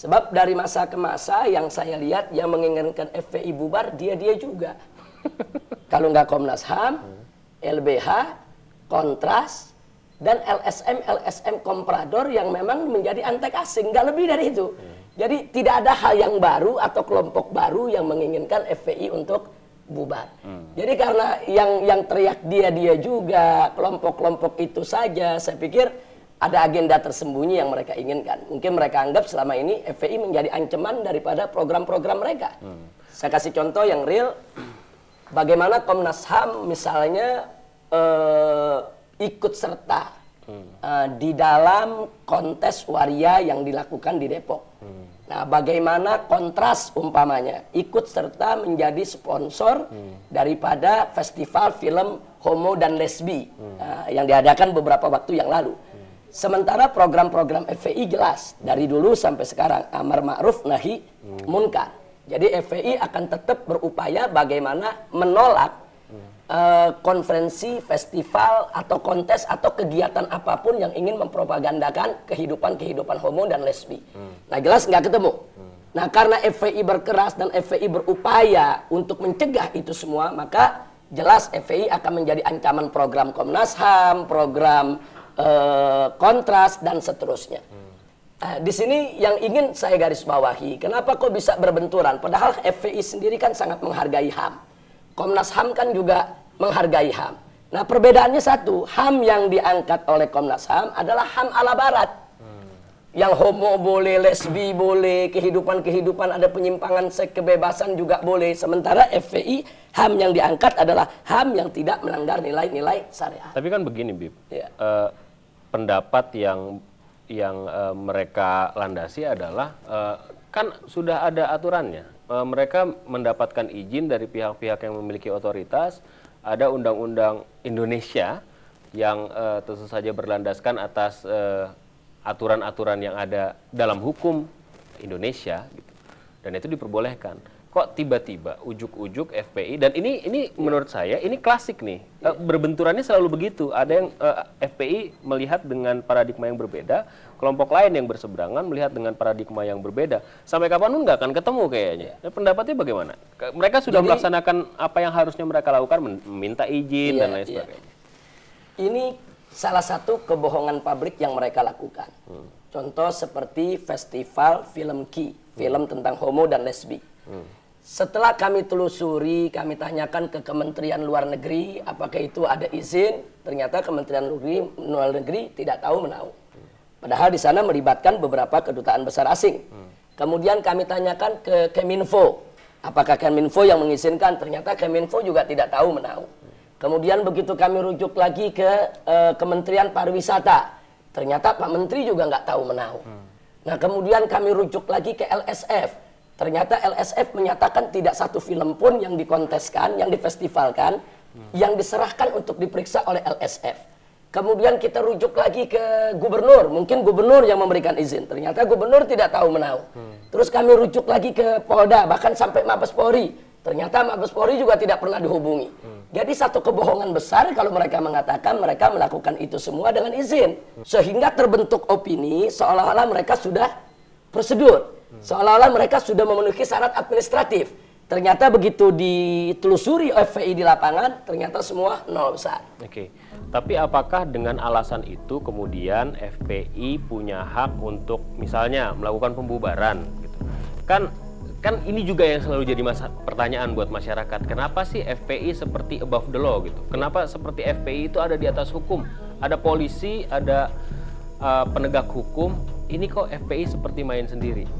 Sebab dari masa ke masa yang saya lihat yang menginginkan FPI bubar dia juga. Kalau nggak Komnas HAM, LBH, Kontras, dan LSM komprador yang memang menjadi antek asing, nggak lebih dari itu. Jadi tidak ada hal yang baru atau kelompok baru yang menginginkan FPI untuk bubar. Jadi karena yang teriak dia juga, kelompok-kelompok itu saja, saya pikir ada agenda tersembunyi yang mereka inginkan. Mungkin mereka anggap selama ini FPI menjadi ancaman daripada program-program mereka. Saya kasih contoh yang real, bagaimana Komnas HAM misalnya ikut serta di dalam kontes waria yang dilakukan di Depok. Nah, bagaimana Kontras umpamanya ikut serta menjadi sponsor daripada festival film homo dan lesbi yang diadakan beberapa waktu yang lalu. Sementara program-program FPI jelas dari dulu sampai sekarang amar ma'ruf nahi munkar. Jadi FPI akan tetap berupaya bagaimana menolak konferensi, festival atau kontes atau kegiatan apapun yang ingin mempropagandakan kehidupan homo dan lesbi. Nah, jelas nggak ketemu. Nah, karena FPI berkeras dan FPI berupaya untuk mencegah itu semua, maka jelas FPI akan menjadi ancaman program Komnas HAM, program Kontras dan seterusnya. Di sini yang ingin saya garis bawahi, kenapa kok bisa berbenturan? Padahal FPI sendiri kan sangat menghargai HAM. Komnas HAM kan juga menghargai HAM. Nah, perbedaannya satu, HAM yang diangkat oleh Komnas HAM adalah HAM ala Barat. Yang homo boleh, lesbi boleh, kehidupan ada penyimpangan seks, kebebasan juga boleh. Sementara FPI, HAM yang diangkat adalah HAM yang tidak melanggar nilai-nilai syariat. Tapi kan begini, Bib. Ya. Pendapat yang mereka landasi adalah kan sudah ada aturannya. Mereka mendapatkan izin dari pihak-pihak yang memiliki otoritas. Ada undang-undang Indonesia yang tentu saja berlandaskan atas aturan-aturan yang ada dalam hukum Indonesia, gitu. Dan itu diperbolehkan. Kok tiba-tiba ujuk-ujuk FPI, dan ini menurut saya ini klasik nih, berbenturannya selalu begitu. Ada yang FPI melihat dengan paradigma yang berbeda, kelompok lain yang berseberangan melihat dengan paradigma yang berbeda. Sampai kapanpun nggak akan ketemu kayaknya. Pendapatnya bagaimana? Mereka sudah melaksanakan apa yang harusnya mereka lakukan, meminta izin dan lain sebagainya. Ini salah satu kebohongan publik yang mereka lakukan. Contoh seperti festival film Ki, film tentang homo dan lesbi. Setelah kami telusuri, kami tanyakan ke Kementerian Luar Negeri, apakah itu ada izin? Ternyata Kementerian Luar Negeri tidak tahu menahu. Padahal di sana melibatkan beberapa kedutaan besar asing. Kemudian kami tanyakan ke Keminfo, apakah Keminfo yang mengizinkan? Ternyata Keminfo juga tidak tahu menahu. Kemudian begitu kami rujuk lagi ke Kementerian Pariwisata, ternyata Pak Menteri juga nggak tahu menahu. Nah, kemudian kami rujuk lagi ke LSF. Ternyata LSF menyatakan tidak satu film pun yang dikonteskan, yang difestivalkan, yang diserahkan untuk diperiksa oleh LSF. Kemudian kita rujuk lagi ke gubernur, mungkin gubernur yang memberikan izin. Ternyata gubernur tidak tahu menahu. Terus kami rujuk lagi ke Polda, bahkan sampai Mabes Polri. Ternyata Mabes Polri juga tidak pernah dihubungi. Jadi satu kebohongan besar kalau mereka mengatakan mereka melakukan itu semua dengan izin. Sehingga terbentuk opini seolah-olah mereka sudah prosedur. Seolah-olah mereka sudah memenuhi syarat administratif. Ternyata begitu ditelusuri FPI di lapangan, ternyata semua nol besar. Oke. Tapi apakah dengan alasan itu kemudian FPI punya hak untuk misalnya melakukan pembubaran gitu? Kan ini juga yang selalu jadi pertanyaan buat masyarakat. Kenapa sih FPI seperti above the law gitu? Kenapa seperti FPI itu ada di atas hukum? Ada polisi, ada penegak hukum. Ini kok FPI seperti main sendiri?